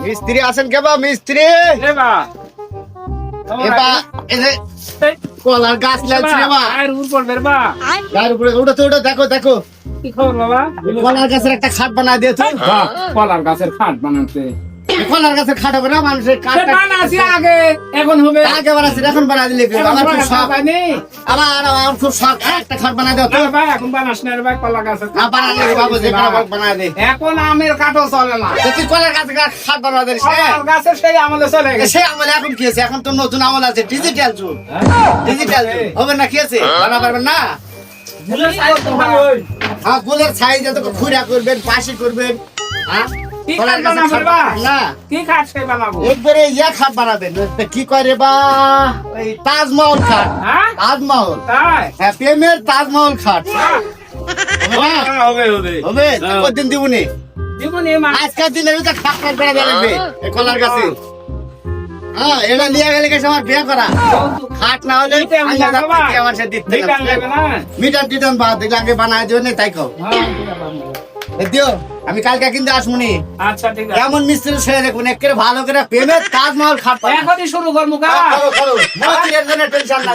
মিস্ত্রি আছেন কেবা মিস্ত্রি এবা এবা এই যে কলার গাছ লাগছে রে বা আর উপর বেরবা তার উপরে ওটা তো ওটা দেখো দেখো কি খবর বাবা কলার গাছের একটা খাট বানায় দিয়েছো কলার গাছের খাট বানাতে কলার গাছের খাট হবে না মানুষের কাঠ বানাছি আগে এখন হবে আগে বানাচ্ছি এখন বানায় দিলে কি? আমার খুব শখ আমার খুব শখ একটা খাট বানায় দাও তো ভাই এখন বানাস না রে ভাই কলা গাছের না বানালে বাবু যে বানায় দে এখন আমের কাঠও চলে না তুই কলার গাছের খাট বানায় দিস কলার গাছের সেই আমলে চলে গেছে সে আমলে এখন কি আছে এখন তো নতুন আমল আছে ডিজিটাল যুগ ডিজিটাল হবে না কি আছে বানা পারবেন না হ্যাঁ গোলের সাইজ এত খুঁড়া করবেন পাশি করবেন হ্যাঁ কি কলার খাট গাছের বানাবো খাট বা না কি খাট সেই বানাবো একবারে ইয়া খাট বানাবেন কি কয় রে বা ওই তাজমহল খাট হ্যাঁ তাজমহল তাই হ্যাঁ প্রেমের তাজমহল খাট হবে না? হবে হবে হবে কতদিন দিবনি জীবনে আজকের দিনে তো খাট খাট করে দেবে এই কলার গাছে হ্যাঁ এটা নিয়ে গেলে গেছে আমার বিয়ে করা খাট না হলে আমার সাথে দিতে মিটার টিটার বাদ দিলে আগে বানায় দিও না তাই কও দিও আমি কালকে কিন্তু আসবনি আচ্ছা ঠিক আছে কেমন মিস্ত্রি ছেড়ে দেখুন একেবারে ভালো করে প্রেমের তাজমহল খাট এখনই শুরু করবো কা করো মতিরের জন্য টেনশন না